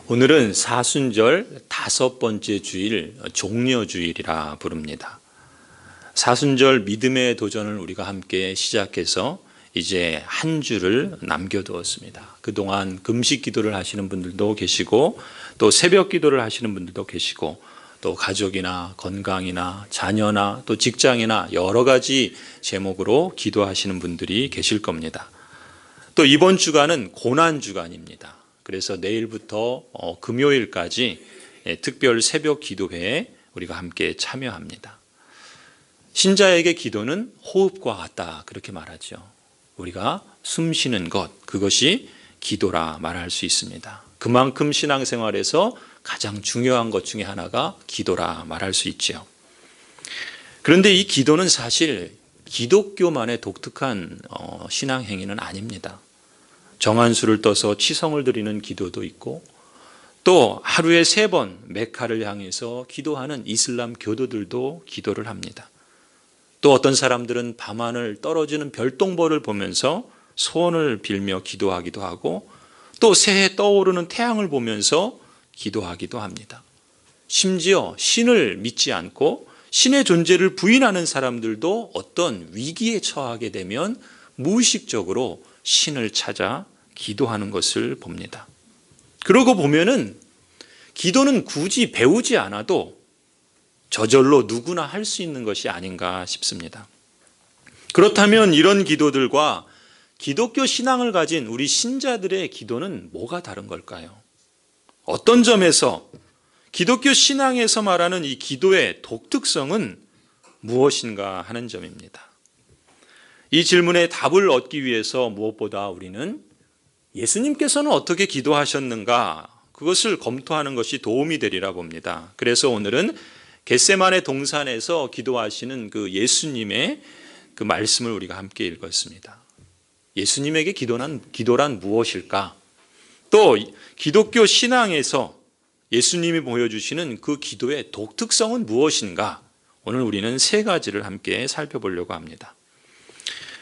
오늘은 사순절 5번째 주일, 종려주일이라 부릅니다. 사순절 믿음의 도전을 우리가 함께 시작해서 이제 한 주를 남겨두었습니다. 그동안 금식 기도를 하시는 분들도 계시고 또 새벽 기도를 하시는 분들도 계시고 또 가족이나 건강이나 자녀나 또 직장이나 여러 가지 제목으로 기도하시는 분들이 계실 겁니다. 또 이번 주간은 고난주간입니다. 그래서 내일부터 금요일까지 특별 새벽 기도회에 우리가 함께 참여합니다. 신자에게 기도는 호흡과 같다 그렇게 말하죠. 우리가 숨 쉬는 것, 그것이 기도라 말할 수 있습니다. 그만큼 신앙생활에서 가장 중요한 것 중에 하나가 기도라 말할 수 있죠. 그런데 이 기도는 사실 기독교만의 독특한 신앙 행위는 아닙니다. 정한수를 떠서 치성을 드리는 기도도 있고 또 하루에 3번 메카를 향해서 기도하는 이슬람 교도들도 기도를 합니다. 또 어떤 사람들은 밤하늘 떨어지는 별똥별을 보면서 소원을 빌며 기도하기도 하고 또 새해 떠오르는 태양을 보면서 기도하기도 합니다. 심지어 신을 믿지 않고 신의 존재를 부인하는 사람들도 어떤 위기에 처하게 되면 무의식적으로 신을 찾아 기도하는 것을 봅니다. 그러고 보면은 기도는 굳이 배우지 않아도 저절로 누구나 할 수 있는 것이 아닌가 싶습니다. 그렇다면 이런 기도들과 기독교 신앙을 가진 우리 신자들의 기도는 뭐가 다른 걸까요? 어떤 점에서 기독교 신앙에서 말하는 이 기도의 독특성은 무엇인가 하는 점입니다. 이 질문에 답을 얻기 위해서 무엇보다 우리는 예수님께서는 어떻게 기도하셨는가 그것을 검토하는 것이 도움이 되리라 봅니다. 그래서 오늘은 겟세마네 동산에서 기도하시는 그 예수님의 그 말씀을 우리가 함께 읽었습니다. 예수님에게 기도란 무엇일까? 또 기독교 신앙에서 예수님이 보여주시는 그 기도의 독특성은 무엇인가? 오늘 우리는 3가지를 함께 살펴보려고 합니다.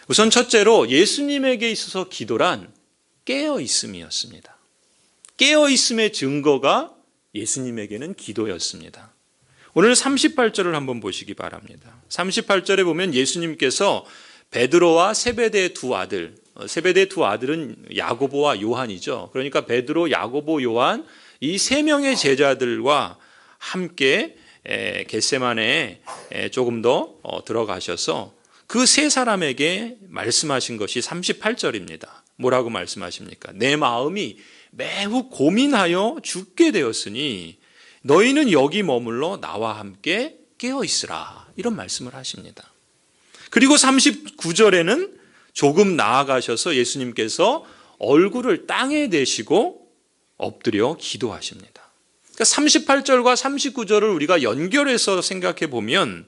우선 첫째로 예수님에게 있어서 기도란 깨어있음이었습니다. 깨어있음의 증거가 예수님에게는 기도였습니다. 오늘 38절을 한번 보시기 바랍니다. 38절에 보면 예수님께서 베드로와 세베대의 2아들, 세베대의 2아들은 야고보와 요한이죠. 그러니까 베드로, 야고보, 요한 이 3명의 제자들과 함께 겟세마네에 조금 더 들어가셔서 그 3사람에게 말씀하신 것이 38절입니다. 뭐라고 말씀하십니까? 내 마음이 매우 고민하여 죽게 되었으니 너희는 여기 머물러 나와 함께 깨어 있으라. 이런 말씀을 하십니다. 그리고 39절에는 조금 나아가셔서 예수님께서 얼굴을 땅에 대시고 엎드려 기도하십니다. 그러니까 38절과 39절을 우리가 연결해서 생각해 보면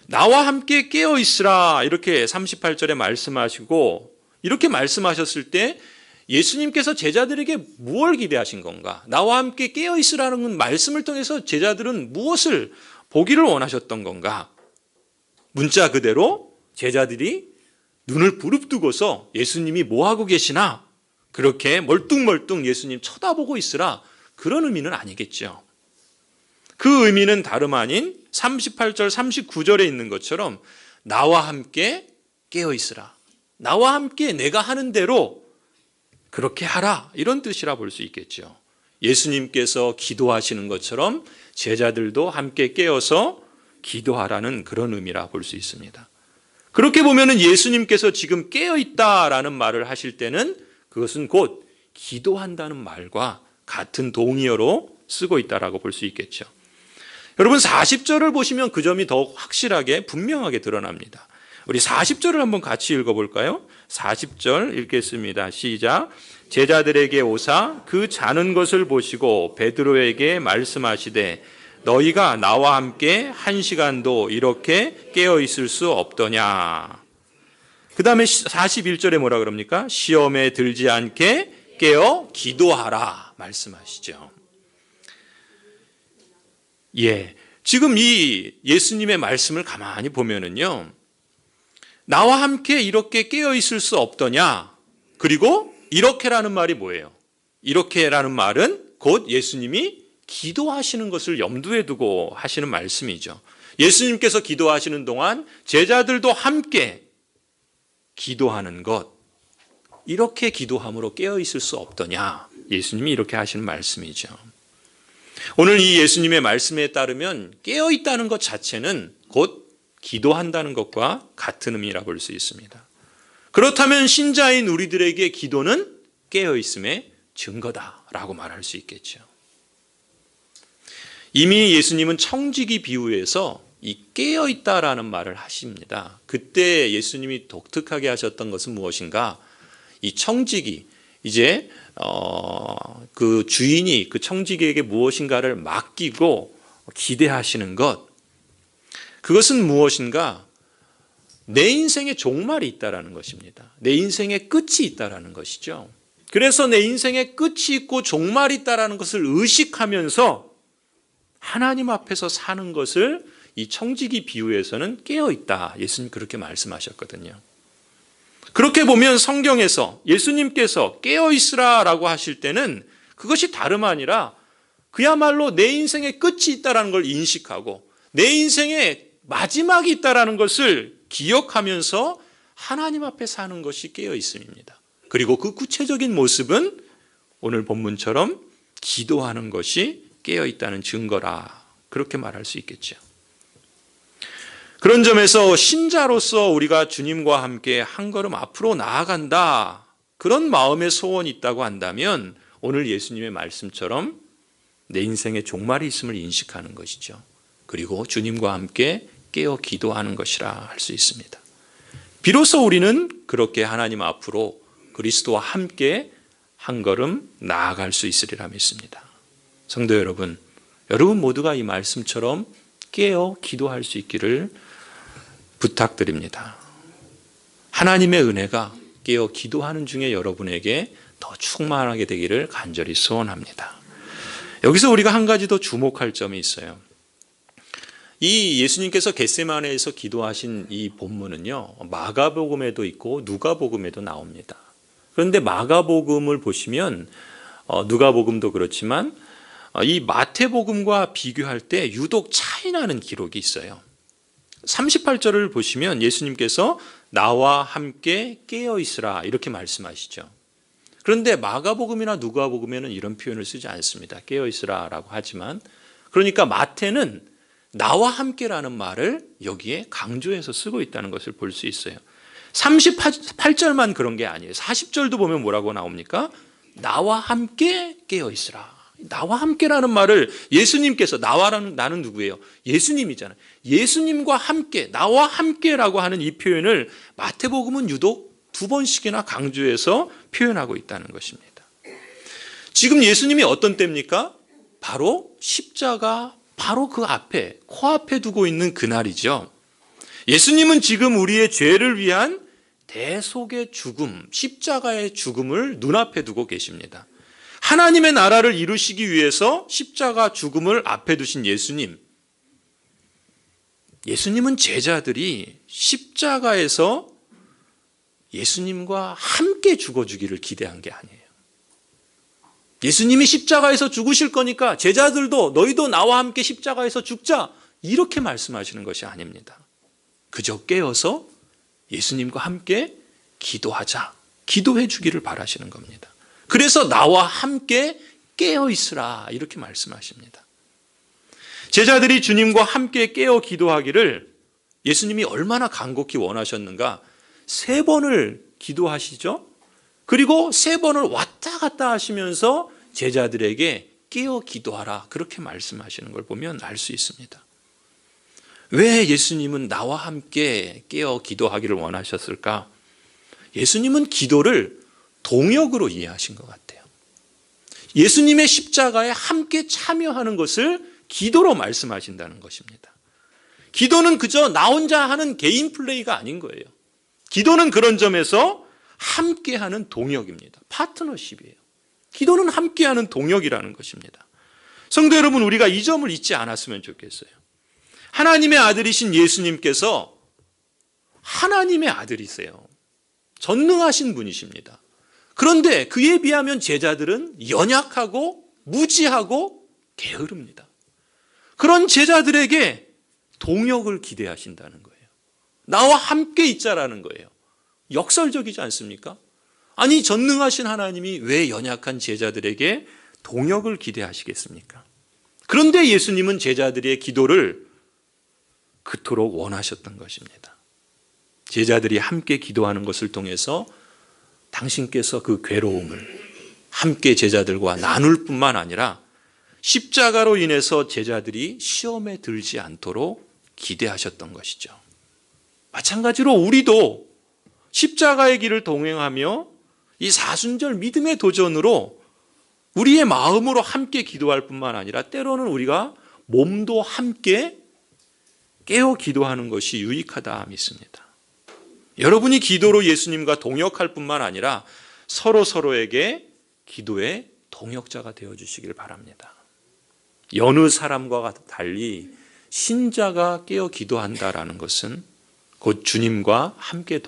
나와 함께 깨어 있으라 이렇게 38절에 말씀하시고 이렇게 말씀하셨을 때 예수님께서 제자들에게 무엇을 기대하신 건가? 나와 함께 깨어 있으라는 말씀을 통해서 제자들은 무엇을 보기를 원하셨던 건가? 문자 그대로 제자들이 눈을 부릅뜨고서 예수님이 뭐하고 계시나? 그렇게 멀뚱멀뚱 예수님 쳐다보고 있으라. 그런 의미는 아니겠죠. 그 의미는 다름 아닌 38절, 39절에 있는 것처럼 나와 함께 깨어 있으라. 나와 함께 내가 하는 대로 그렇게 하라. 이런 뜻이라 볼 수 있겠죠. 예수님께서 기도하시는 것처럼 제자들도 함께 깨어서 기도하라는 그런 의미라 볼 수 있습니다. 그렇게 보면은 예수님께서 지금 깨어있다라는 말을 하실 때는 그것은 곧 기도한다는 말과 같은 동의어로 쓰고 있다라고 볼 수 있겠죠. 여러분 40절을 보시면 그 점이 더 확실하게 분명하게 드러납니다. 우리 40절을 한번 같이 읽어볼까요? 40절 읽겠습니다. 시작. 제자들에게 오사 그 자는 것을 보시고 베드로에게 말씀하시되 너희가 나와 함께 1시간도 이렇게 깨어 있을 수 없더냐. 그 다음에 41절에 뭐라 그럽니까? 시험에 들지 않게 깨어 기도하라 말씀하시죠. 지금 이 예수님의 말씀을 가만히 보면은요, 나와 함께 이렇게 깨어 있을 수 없더냐? 그리고 이렇게라는 말이 뭐예요? 이렇게라는 말은 곧 예수님이 기도하시는 것을 염두에 두고 하시는 말씀이죠. 예수님께서 기도하시는 동안 제자들도 함께 기도하는 것, 이렇게 기도함으로 깨어있을 수 없더냐, 예수님이 이렇게 하시는 말씀이죠. 오늘 이 예수님의 말씀에 따르면 깨어있다는 것 자체는 곧 기도한다는 것과 같은 의미라 볼 수 있습니다. 그렇다면 신자인 우리들에게 기도는 깨어있음의 증거다라고 말할 수 있겠죠. 이미 예수님은 청지기 비유에서 이 깨어있다라는 말을 하십니다. 그때 예수님이 독특하게 하셨던 것은 무엇인가? 이 청지기, 이제 그 주인이 그 청지기에게 무엇인가를 맡기고 기대하시는 것, 그것은 무엇인가? 내 인생에 종말이 있다라는 것입니다. 내 인생에 끝이 있다라는 것이죠. 그래서 내 인생에 끝이 있고 종말이 있다라는 것을 의식하면서 하나님 앞에서 사는 것을 이 청지기 비유에서는 깨어있다, 예수님 그렇게 말씀하셨거든요. 그렇게 보면 성경에서 예수님께서 깨어있으라라고 하실 때는 그것이 다름 아니라 그야말로 내 인생에 끝이 있다라는 걸 인식하고 내 인생에 마지막이 있다라는 것을 기억하면서 하나님 앞에 사는 것이 깨어있음입니다. 그리고 그 구체적인 모습은 오늘 본문처럼 기도하는 것이 깨어있다는 증거라, 그렇게 말할 수 있겠죠. 그런 점에서 신자로서 우리가 주님과 함께 한 걸음 앞으로 나아간다, 그런 마음의 소원이 있다고 한다면 오늘 예수님의 말씀처럼 내 인생에 종말이 있음을 인식하는 것이죠. 그리고 주님과 함께 깨어 기도하는 것이라 할 수 있습니다. 비로소 우리는 그렇게 하나님 앞으로 그리스도와 함께 한 걸음 나아갈 수 있으리라 믿습니다. 성도 여러분, 여러분 모두가 이 말씀처럼 깨어 기도할 수 있기를 부탁드립니다. 하나님의 은혜가 깨어 기도하는 중에 여러분에게 더 충만하게 되기를 간절히 소원합니다. 여기서 우리가 한 가지 더 주목할 점이 있어요. 이 예수님께서 겟세마네에서 기도하신 이 본문은요, 마가복음에도 있고 누가복음에도 나옵니다. 그런데 마가복음을 보시면 누가복음도 그렇지만 이 마태복음과 비교할 때 유독 차이나는 기록이 있어요. 38절을 보시면 예수님께서 나와 함께 깨어있으라 이렇게 말씀하시죠. 그런데 마가복음이나 누가복음에는 이런 표현을 쓰지 않습니다. 깨어있으라라고 하지만, 그러니까 마태는 나와 함께라는 말을 여기에 강조해서 쓰고 있다는 것을 볼 수 있어요. 38절만 그런 게 아니에요. 40절도 보면 뭐라고 나옵니까? 나와 함께 깨어있으라. 나와 함께라는 말을 예수님께서, 나는 누구예요? 예수님이잖아요. 예수님과 함께, 나와 함께라고 하는 이 표현을 마태복음은 유독 2번씩이나 강조해서 표현하고 있다는 것입니다. 지금 예수님이 어떤 때입니까? 바로 십자가, 바로 그 앞에, 코앞에 두고 있는 그날이죠. 예수님은 지금 우리의 죄를 위한 대속의 죽음, 십자가의 죽음을 눈앞에 두고 계십니다. 하나님의 나라를 이루시기 위해서 십자가 죽음을 앞에 두신 예수님은 제자들이 십자가에서 예수님과 함께 죽어주기를 기대한 게 아니에요. 예수님이 십자가에서 죽으실 거니까 제자들도 너희도 나와 함께 십자가에서 죽자, 이렇게 말씀하시는 것이 아닙니다. 그저 깨어서 예수님과 함께 기도하자, 기도해 주기를 바라시는 겁니다. 그래서 나와 함께 깨어 있으라, 이렇게 말씀하십니다. 제자들이 주님과 함께 깨어 기도하기를 예수님이 얼마나 간곡히 원하셨는가. 3번을 기도하시죠. 그리고 3번을 왔다 갔다 하시면서 제자들에게 깨어 기도하라, 그렇게 말씀하시는 걸 보면 알 수 있습니다. 왜 예수님은 나와 함께 깨어 기도하기를 원하셨을까? 예수님은 기도를 동역으로 이해하신 것 같아요. 예수님의 십자가에 함께 참여하는 것을 기도로 말씀하신다는 것입니다. 기도는 그저 나 혼자 하는 개인 플레이가 아닌 거예요. 기도는 그런 점에서 함께하는 동역입니다. 파트너십이에요. 기도는 함께하는 동역이라는 것입니다. 성도 여러분, 우리가 이 점을 잊지 않았으면 좋겠어요. 하나님의 아들이신 예수님께서 하나님의 아들이세요. 전능하신 분이십니다. 그런데 그에 비하면 제자들은 연약하고 무지하고 게으릅니다. 그런 제자들에게 동역을 기대하신다는 거예요. 나와 함께 있자라는 거예요. 역설적이지 않습니까? 아니, 전능하신 하나님이 왜 연약한 제자들에게 동역을 기대하시겠습니까? 그런데 예수님은 제자들의 기도를 그토록 원하셨던 것입니다. 제자들이 함께 기도하는 것을 통해서 당신께서 그 괴로움을 함께 제자들과 나눌 뿐만 아니라 십자가로 인해서 제자들이 시험에 들지 않도록 기대하셨던 것이죠. 마찬가지로 우리도 십자가의 길을 동행하며 이 사순절 믿음의 도전으로 우리의 마음으로 함께 기도할 뿐만 아니라 때로는 우리가 몸도 함께 깨어 기도하는 것이 유익하다 믿습니다. 여러분이 기도로 예수님과 동역할 뿐만 아니라 서로에게 기도의 동역자가 되어주시길 바랍니다. 여느 사람과 달리 신자가 깨어 기도한다라는 것은 곧 주님과 함께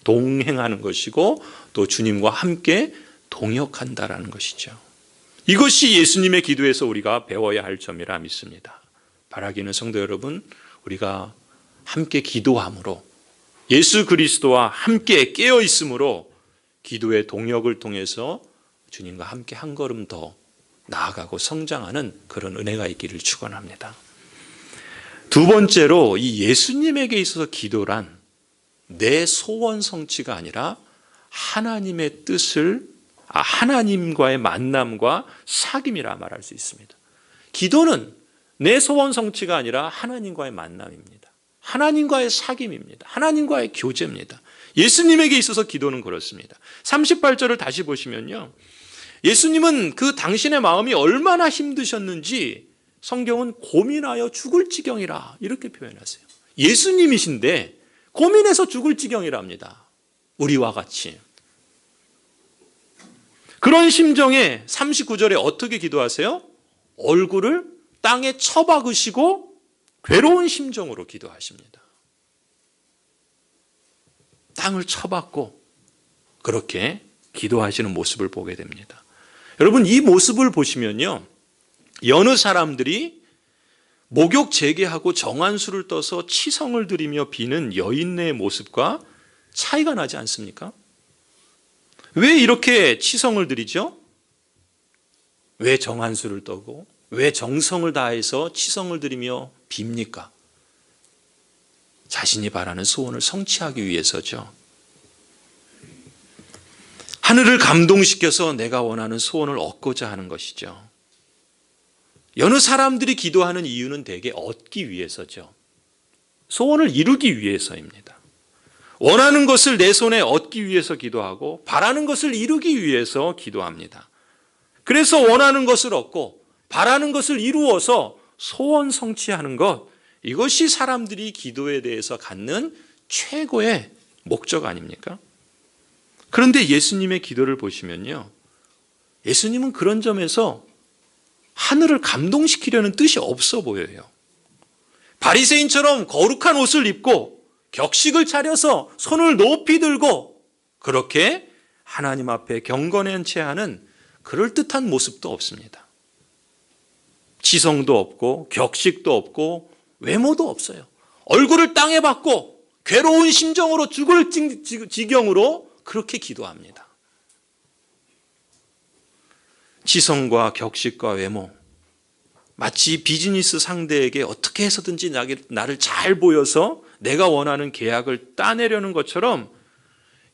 동행하는 것이고 또 주님과 함께 동역한다라는 것이죠. 이것이 예수님의 기도에서 우리가 배워야 할 점이라 믿습니다. 바라기는 성도 여러분, 우리가 함께 기도함으로 예수 그리스도와 함께 깨어 있음으로 기도의 동역을 통해서 주님과 함께 한 걸음 더 나아가고 성장하는 그런 은혜가 있기를 축원합니다. 두 번째로 이 예수님에게 있어서 기도란 내 소원 성취가 아니라 하나님의 뜻을 하나님과의 만남과 사귐이라 말할 수 있습니다. 기도는 내 소원 성취가 아니라 하나님과의 만남입니다. 하나님과의 사귐입니다. 하나님과의 교제입니다. 예수님에게 있어서 기도는 그렇습니다. 38절을 다시 보시면요, 예수님은 그 당신의 마음이 얼마나 힘드셨는지 성경은 고민하여 죽을 지경이라 이렇게 표현하세요. 예수님이신데 고민해서 죽을 지경이랍니다. 우리와 같이. 그런 심정에 39절에 어떻게 기도하세요? 얼굴을 땅에 처박으시고 괴로운 심정으로 기도하십니다. 땅을 쳐박고 그렇게 기도하시는 모습을 보게 됩니다. 여러분, 이 모습을 보시면요, 여느 사람들이 목욕 재개하고 정한수를 떠서 치성을 드리며 비는 여인네의 모습과 차이가 나지 않습니까? 왜 이렇게 치성을 드리죠? 왜 정한수를 떠고 왜 정성을 다해서 치성을 드리며 빕니까? 자신이 바라는 소원을 성취하기 위해서죠. 하늘을 감동시켜서 내가 원하는 소원을 얻고자 하는 것이죠. 여느 사람들이 기도하는 이유는 대개 얻기 위해서죠. 소원을 이루기 위해서입니다. 원하는 것을 내 손에 얻기 위해서 기도하고 바라는 것을 이루기 위해서 기도합니다. 그래서 원하는 것을 얻고 바라는 것을 이루어서 소원 성취하는 것, 이것이 사람들이 기도에 대해서 갖는 최고의 목적 아닙니까? 그런데 예수님의 기도를 보시면요, 예수님은 그런 점에서 하늘을 감동시키려는 뜻이 없어 보여요. 바리새인처럼 거룩한 옷을 입고 격식을 차려서 손을 높이 들고 그렇게 하나님 앞에 경건한 채 하는 그럴듯한 모습도 없습니다. 지성도 없고 격식도 없고 외모도 없어요. 얼굴을 땅에 박고 괴로운 심정으로 죽을 지경으로 그렇게 기도합니다. 지성과 격식과 외모, 마치 비즈니스 상대에게 어떻게 해서든지 나를 잘 보여서 내가 원하는 계약을 따내려는 것처럼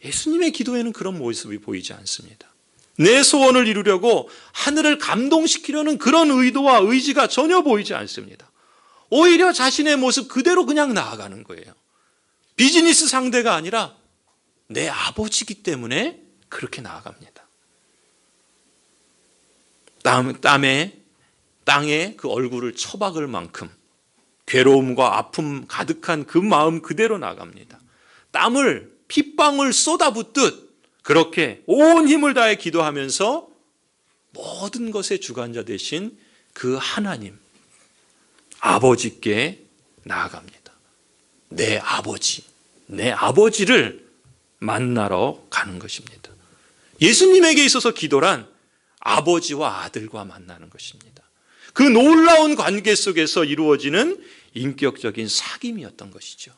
예수님의 기도에는 그런 모습이 보이지 않습니다. 내 소원을 이루려고 하늘을 감동시키려는 그런 의도와 의지가 전혀 보이지 않습니다. 오히려 자신의 모습 그대로 그냥 나아가는 거예요. 비즈니스 상대가 아니라 내 아버지이기 때문에 그렇게 나아갑니다. 땅에 그 얼굴을 처박을 만큼 괴로움과 아픔 가득한 그 마음 그대로 나갑니다. 땀을 핏방울 쏟아붓듯 그렇게 온 힘을 다해 기도하면서 모든 것의 주관자 되신 그 하나님, 아버지께 나아갑니다. 내 아버지를 만나러 가는 것입니다. 예수님에게 있어서 기도란 아버지와 아들과 만나는 것입니다. 그 놀라운 관계 속에서 이루어지는 인격적인 사귐이었던 것이죠.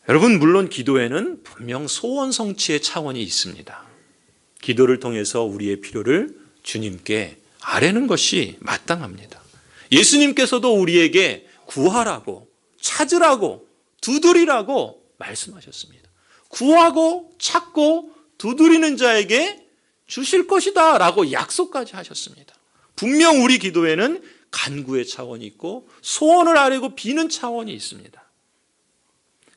여러분, 물론 기도에는 분명 소원 성취의 차원이 있습니다. 기도를 통해서 우리의 필요를 주님께 아뢰는 것이 마땅합니다. 예수님께서도 우리에게 구하라고, 찾으라고, 두드리라고 말씀하셨습니다. 구하고 찾고 두드리는 자에게 주실 것이다 라고 약속까지 하셨습니다. 분명 우리 기도에는 간구의 차원이 있고 소원을 아뢰고 비는 차원이 있습니다.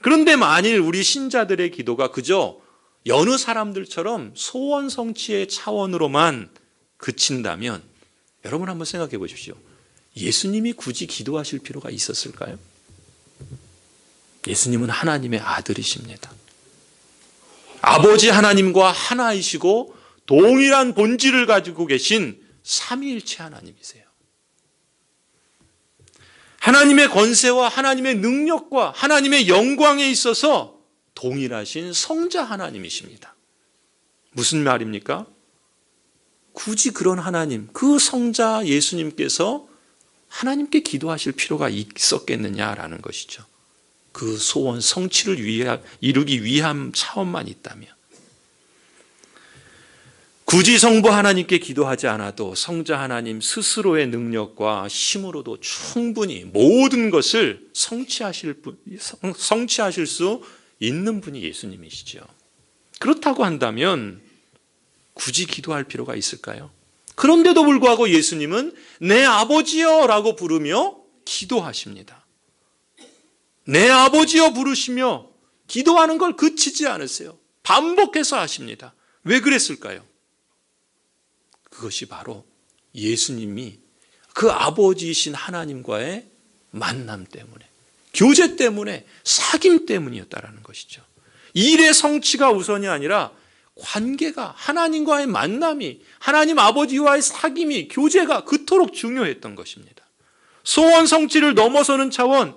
그런데 만일 우리 신자들의 기도가 그저 여느 사람들처럼 소원 성취의 차원으로만 그친다면 여러분 한번 생각해 보십시오. 예수님이 굳이 기도하실 필요가 있었을까요? 예수님은 하나님의 아들이십니다. 아버지 하나님과 하나이시고 동일한 본질을 가지고 계신 삼위일체 하나님이세요. 하나님의 권세와 하나님의 능력과 하나님의 영광에 있어서 동일하신 성자 하나님이십니다. 무슨 말입니까? 굳이 그런 하나님, 그 성자 예수님께서 하나님께 기도하실 필요가 있었겠느냐라는 것이죠. 그 소원 성취를 이루기 위한 차원만 있다면. 굳이 성부 하나님께 기도하지 않아도 성자 하나님 스스로의 능력과 힘으로도 충분히 모든 것을 성취하실 수 있는 분이 예수님이시죠. 그렇다고 한다면 굳이 기도할 필요가 있을까요? 그런데도 불구하고 예수님은 내 아버지여 라고 부르며 기도하십니다. 내 아버지여 부르시며 기도하는 걸 그치지 않으세요. 반복해서 하십니다. 왜 그랬을까요? 그것이 바로 예수님이 그 아버지이신 하나님과의 만남 때문에, 교제 때문에, 사귐 때문이었다라는 것이죠. 일의 성취가 우선이 아니라 관계가, 하나님과의 만남이, 하나님 아버지와의 사귐이, 교제가 그토록 중요했던 것입니다. 소원 성취를 넘어서는 차원,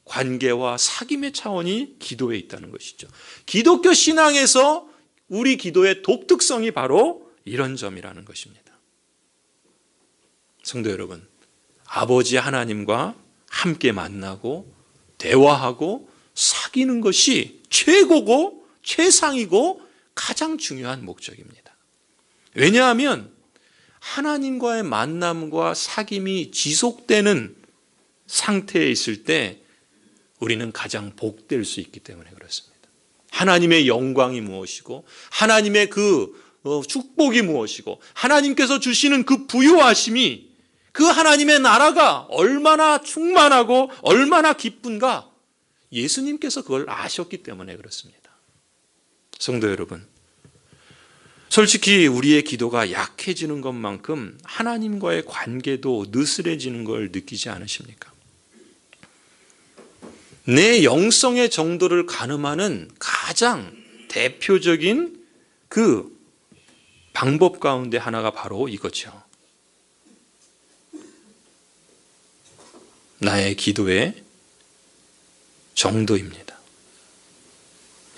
관계와 사귐의 차원이 기도에 있다는 것이죠. 기독교 신앙에서 우리 기도의 독특성이 바로 이런 점이라는 것입니다. 성도 여러분, 아버지 하나님과 함께 만나고 대화하고 사귀는 것이 최고고 최상이고 가장 중요한 목적입니다. 왜냐하면 하나님과의 만남과 사귐이 지속되는 상태에 있을 때 우리는 가장 복될 수 있기 때문에 그렇습니다. 하나님의 영광이 무엇이고 하나님의 그 축복이 무엇이고 하나님께서 주시는 그 부유하심이, 그 하나님의 나라가 얼마나 충만하고 얼마나 기쁜가, 예수님께서 그걸 아셨기 때문에 그렇습니다. 성도 여러분, 솔직히 우리의 기도가 약해지는 것만큼 하나님과의 관계도 느슨해지는 걸 느끼지 않으십니까? 내 영성의 정도를 가늠하는 가장 대표적인 그 방법 가운데 하나가 바로 이거죠. 나의 기도의 정도입니다.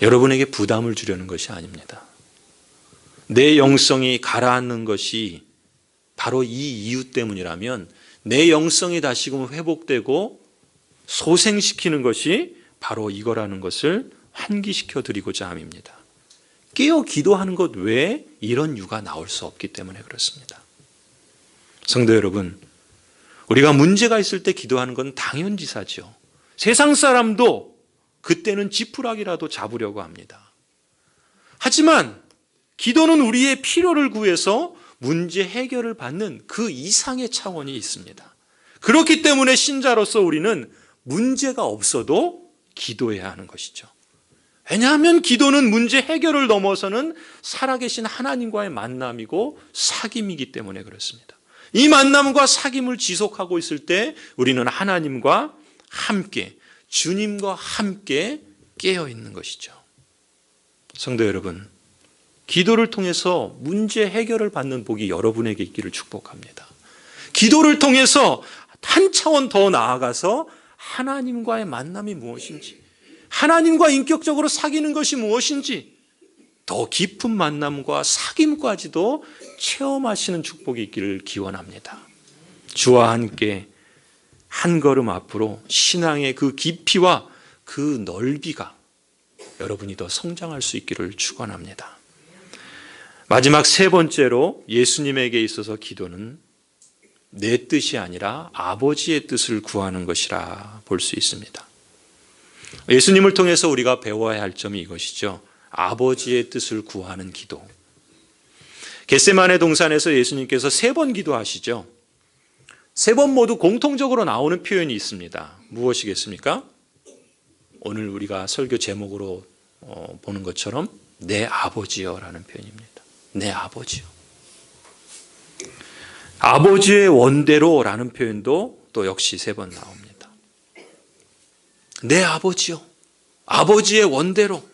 여러분에게 부담을 주려는 것이 아닙니다. 내 영성이 가라앉는 것이 바로 이 이유 때문이라면 내 영성이 다시금 회복되고 소생시키는 것이 바로 이거라는 것을 환기시켜 드리고자 함입니다. 깨어 기도하는 것 외에 이런 이유가 나올 수 없기 때문에 그렇습니다. 성도 여러분, 우리가 문제가 있을 때 기도하는 건 당연지사죠. 세상 사람도 그때는 지푸라기라도 잡으려고 합니다. 하지만 기도는 우리의 필요를 구해서 문제 해결을 받는 그 이상의 차원이 있습니다. 그렇기 때문에 신자로서 우리는 문제가 없어도 기도해야 하는 것이죠. 왜냐하면 기도는 문제 해결을 넘어서는 살아계신 하나님과의 만남이고 사귐이기 때문에 그렇습니다. 이 만남과 사귐을 지속하고 있을 때 우리는 하나님과 함께, 주님과 함께 깨어 있는 것이죠. 성도 여러분, 기도를 통해서 문제 해결을 받는 복이 여러분에게 있기를 축복합니다. 기도를 통해서 한 차원 더 나아가서 하나님과의 만남이 무엇인지, 하나님과 인격적으로 사귀는 것이 무엇인지 더 깊은 만남과 사귐까지도 체험하시는 축복이 있기를 기원합니다. 주와 함께 한 걸음 앞으로 신앙의 그 깊이와 그 넓이가 여러분이 더 성장할 수 있기를 축원합니다. 마지막 세 번째로 예수님에게 있어서 기도는 내 뜻이 아니라 아버지의 뜻을 구하는 것이라 볼 수 있습니다. 예수님을 통해서 우리가 배워야 할 점이 이것이죠. 아버지의 뜻을 구하는 기도. 겟세마네 동산에서 예수님께서 3번 기도하시죠. 3번 모두 공통적으로 나오는 표현이 있습니다. 무엇이겠습니까? 오늘 우리가 설교 제목으로 보는 것처럼 내 아버지여라는 표현입니다. 내 아버지요. 아버지의 원대로라는 표현도 또 역시 3번 나옵니다. 내 아버지요. 아버지의 원대로.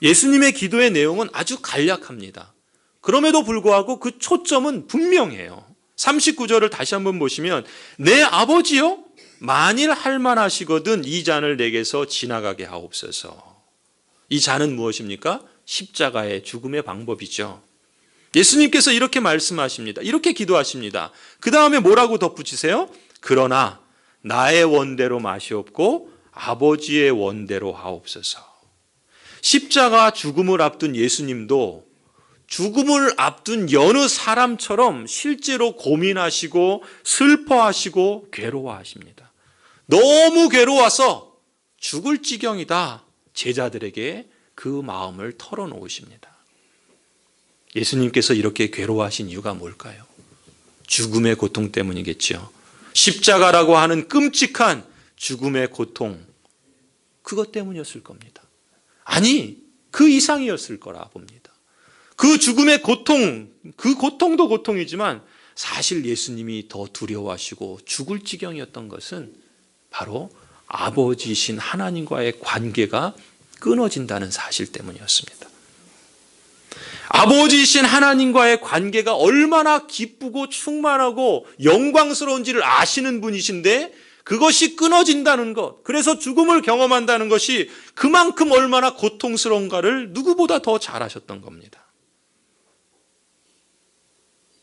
예수님의 기도의 내용은 아주 간략합니다. 그럼에도 불구하고 그 초점은 분명해요. 39절을 다시 한번 보시면 내 아버지요 만일 할만하시거든 이 잔을 내게서 지나가게 하옵소서. 이 잔은 무엇입니까? 십자가의 죽음의 방법이죠. 예수님께서 이렇게 말씀하십니다. 이렇게 기도하십니다. 그 다음에 뭐라고 덧붙이세요? 그러나 나의 원대로 마시옵고 아버지의 원대로 하옵소서. 십자가 죽음을 앞둔 예수님도 죽음을 앞둔 여느 사람처럼 실제로 고민하시고 슬퍼하시고 괴로워하십니다. 너무 괴로워서 죽을 지경이다. 제자들에게 그 마음을 털어놓으십니다. 예수님께서 이렇게 괴로워하신 이유가 뭘까요? 죽음의 고통 때문이겠죠. 십자가라고 하는 끔찍한 죽음의 고통, 그것 때문이었을 겁니다. 아니, 그 이상이었을 거라 봅니다. 그 죽음의 고통, 그 고통도 고통이지만 사실 예수님이 더 두려워하시고 죽을 지경이었던 것은 바로 아버지이신 하나님과의 관계가 끊어진다는 사실 때문이었습니다. 아버지이신 하나님과의 관계가 얼마나 기쁘고 충만하고 영광스러운지를 아시는 분이신데 그것이 끊어진다는 것, 그래서 죽음을 경험한다는 것이 그만큼 얼마나 고통스러운가를 누구보다 더 잘 아셨던 겁니다.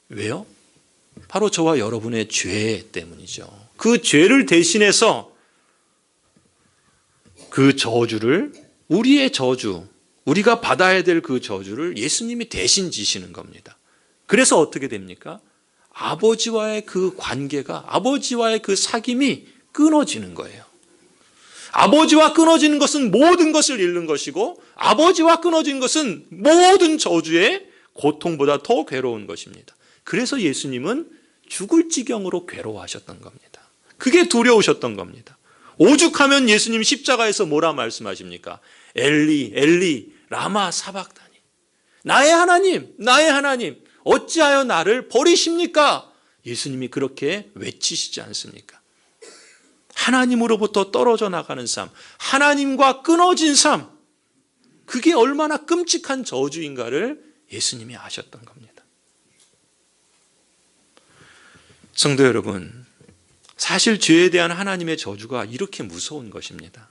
왜요? 바로 저와 여러분의 죄 때문이죠. 그 죄를 대신해서 그 저주를, 우리의 저주, 우리가 받아야 될 그 저주를 예수님이 대신 지시는 겁니다. 그래서 어떻게 됩니까? 아버지와의 그 관계가, 아버지와의 그 사귐이 끊어지는 거예요. 아버지와 끊어지는 것은 모든 것을 잃는 것이고 아버지와 끊어진 것은 모든 저주의 고통보다 더 괴로운 것입니다. 그래서 예수님은 죽을 지경으로 괴로워하셨던 겁니다. 그게 두려우셨던 겁니다. 오죽하면 예수님 십자가에서 뭐라 말씀하십니까? 엘리 엘리 라마 사박다니, 나의 하나님 어찌하여 나를 버리십니까? 예수님이 그렇게 외치시지 않습니까? 하나님으로부터 떨어져 나가는 삶, 하나님과 끊어진 삶, 그게 얼마나 끔찍한 저주인가를 예수님이 아셨던 겁니다. 성도 여러분, 사실 죄에 대한 하나님의 저주가 이렇게 무서운 것입니다.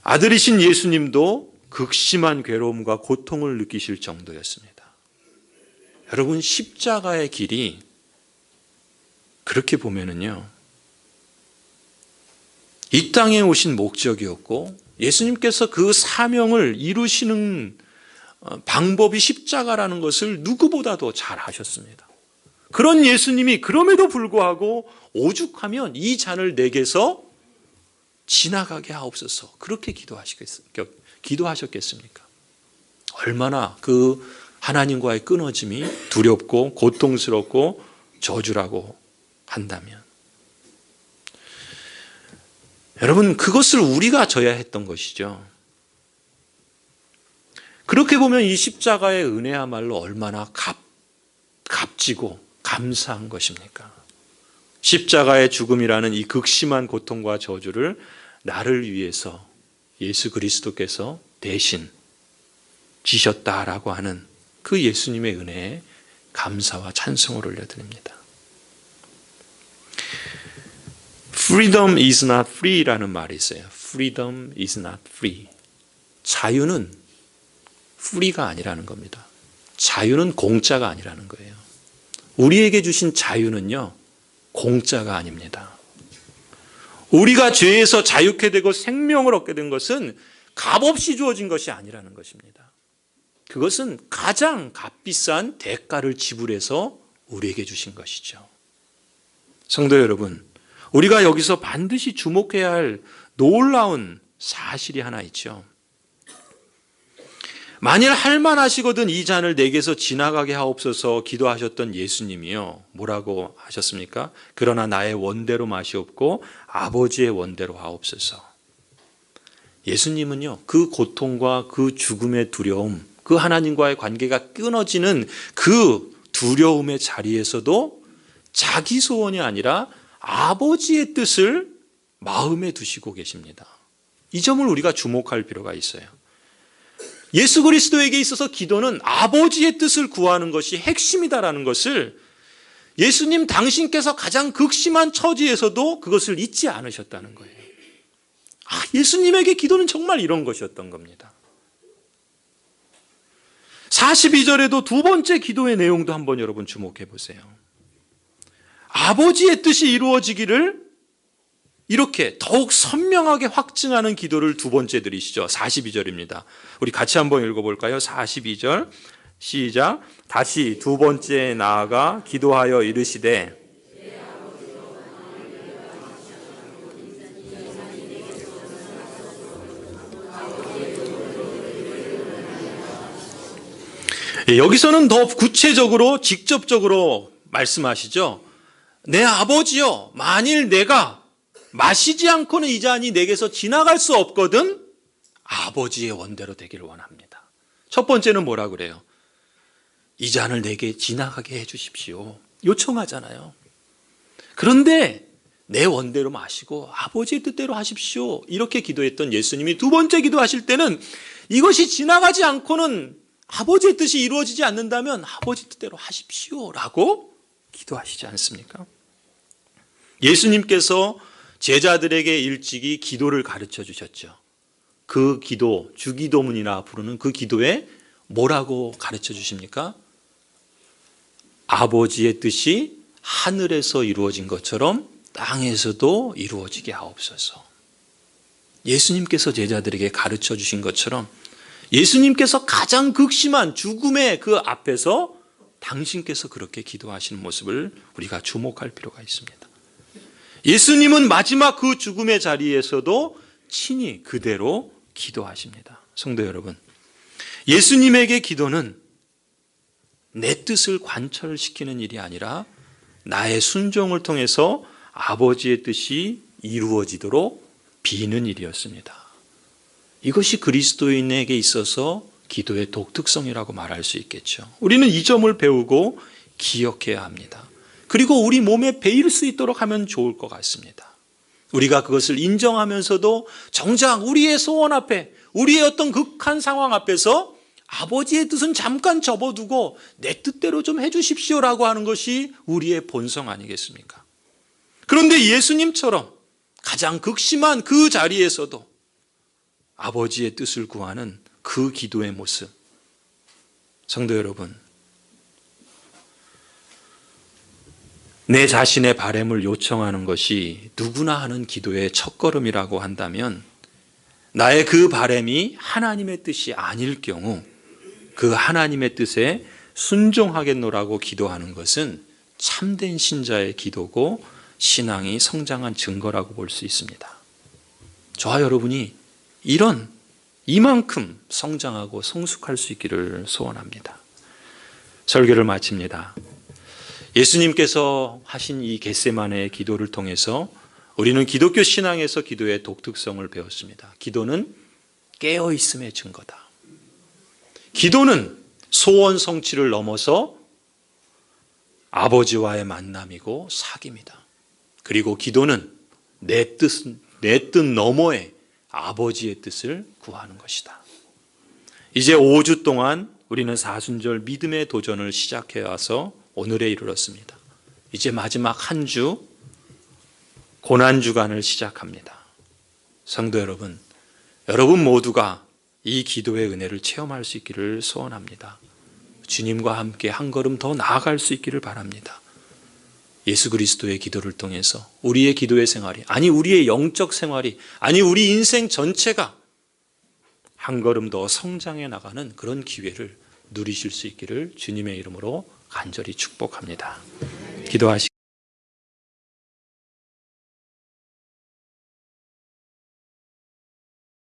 아들이신 예수님도 극심한 괴로움과 고통을 느끼실 정도였습니다. 여러분, 십자가의 길이 그렇게 보면은요, 이 땅에 오신 목적이었고 예수님께서 그 사명을 이루시는 방법이 십자가라는 것을 누구보다도 잘 아셨습니다. 그런 예수님이 그럼에도 불구하고 오죽하면 이 잔을 내게서 지나가게 하옵소서, 그렇게 기도하셨겠습니까? 얼마나 그 하나님과의 끊어짐이 두렵고 고통스럽고 저주라고 한다면, 여러분, 그것을 우리가 져야 했던 것이죠. 그렇게 보면 이 십자가의 은혜야말로 얼마나 값지고 감사한 것입니까? 십자가의 죽음이라는 이 극심한 고통과 저주를 나를 위해서 예수 그리스도께서 대신 지셨다라고 하는 그 예수님의 은혜에 감사와 찬송을 올려드립니다. Freedom is not free라는 말이 있어요. Freedom is not free. 자유는 프리가 아니라는 겁니다. 자유는 공짜가 아니라는 거예요. 우리에게 주신 자유는요, 공짜가 아닙니다. 우리가 죄에서 자유케 되고 생명을 얻게 된 것은 값없이 주어진 것이 아니라는 것입니다. 그것은 가장 값비싼 대가를 지불해서 우리에게 주신 것이죠. 성도 여러분, 우리가 여기서 반드시 주목해야 할 놀라운 사실이 하나 있죠. 만일 할만하시거든 이 잔을 내게서 지나가게 하옵소서 기도하셨던 예수님이요, 뭐라고 하셨습니까? 그러나 나의 원대로 마시옵고 아버지의 원대로 하옵소서. 예수님은요, 그 고통과 그 죽음의 두려움, 그 하나님과의 관계가 끊어지는 그 두려움의 자리에서도 자기 소원이 아니라 아버지의 뜻을 마음에 두시고 계십니다. 이 점을 우리가 주목할 필요가 있어요. 예수 그리스도에게 있어서 기도는 아버지의 뜻을 구하는 것이 핵심이다라는 것을 예수님 당신께서 가장 극심한 처지에서도 그것을 잊지 않으셨다는 거예요. 예수님에게 기도는 정말 이런 것이었던 겁니다. 42절에도 두 번째 기도의 내용도 한번 여러분 주목해 보세요. 아버지의 뜻이 이루어지기를 이렇게 더욱 선명하게 확증하는 기도를 두 번째 드리시죠. 42절입니다. 우리 같이 한번 읽어볼까요? 42절 시작. 다시 두 번째 나아가 기도하여 이르시되 여기서는 더 구체적으로 직접적으로 말씀하시죠. 내 아버지여, 만일 내가 마시지 않고는 이 잔이 내게서 지나갈 수 없거든 아버지의 원대로 되기를 원합니다. 첫 번째는 뭐라 그래요? 이 잔을 내게 지나가게 해 주십시오. 요청하잖아요. 그런데 내 원대로 마시고 아버지의 뜻대로 하십시오. 이렇게 기도했던 예수님이 두 번째 기도하실 때는 이것이 지나가지 않고는 아버지의 뜻이 이루어지지 않는다면 아버지 뜻대로 하십시오 라고 기도하시지 않습니까? 예수님께서 제자들에게 일찍이 기도를 가르쳐 주셨죠. 그 기도, 주기도문이라 부르는 그 기도에 뭐라고 가르쳐 주십니까? 아버지의 뜻이 하늘에서 이루어진 것처럼 땅에서도 이루어지게 하옵소서. 예수님께서 제자들에게 가르쳐 주신 것처럼 예수님께서 가장 극심한 죽음의 그 앞에서 당신께서 그렇게 기도하시는 모습을 우리가 주목할 필요가 있습니다. 예수님은 마지막 그 죽음의 자리에서도 친히 그대로 기도하십니다. 성도 여러분, 예수님에게 기도는 내 뜻을 관철시키는 일이 아니라 나의 순종을 통해서 아버지의 뜻이 이루어지도록 비는 일이었습니다. 이것이 그리스도인에게 있어서 기도의 독특성이라고 말할 수 있겠죠. 우리는 이 점을 배우고 기억해야 합니다. 그리고 우리 몸에 배일 수 있도록 하면 좋을 것 같습니다. 우리가 그것을 인정하면서도 정작 우리의 소원 앞에, 우리의 어떤 극한 상황 앞에서 아버지의 뜻은 잠깐 접어두고 내 뜻대로 좀 해주십시오라고 하는 것이 우리의 본성 아니겠습니까? 그런데 예수님처럼 가장 극심한 그 자리에서도 아버지의 뜻을 구하는 그 기도의 모습, 성도 여러분, 내 자신의 바램을 요청하는 것이 누구나 하는 기도의 첫걸음이라고 한다면 나의 그 바램이 하나님의 뜻이 아닐 경우 그 하나님의 뜻에 순종하겠노라고 기도하는 것은 참된 신자의 기도고 신앙이 성장한 증거라고 볼 수 있습니다. 저와 여러분이 이만큼 성장하고 성숙할 수 있기를 소원합니다. 설교를 마칩니다. 예수님께서 하신 이 겟세마네의 기도를 통해서 우리는 기독교 신앙에서 기도의 독특성을 배웠습니다. 기도는 깨어있음의 증거다. 기도는 소원 성취를 넘어서 아버지와의 만남이고 사귐이다. 그리고 기도는 내 뜻 너머에 아버지의 뜻을 구하는 것이다. 이제 5주 동안 우리는 사순절 믿음의 도전을 시작해 와서 오늘에 이르렀습니다. 이제 마지막 한 주 고난주간을 시작합니다. 성도 여러분, 여러분 모두가 이 기도의 은혜를 체험할 수 있기를 소원합니다. 주님과 함께 한 걸음 더 나아갈 수 있기를 바랍니다. 예수 그리스도의 기도를 통해서 우리의 기도의 생활이, 아니 우리의 영적 생활이, 아니 우리 인생 전체가 한 걸음 더 성장해 나가는 그런 기회를 누리실 수 있기를 주님의 이름으로 간절히 축복합니다. 기도하시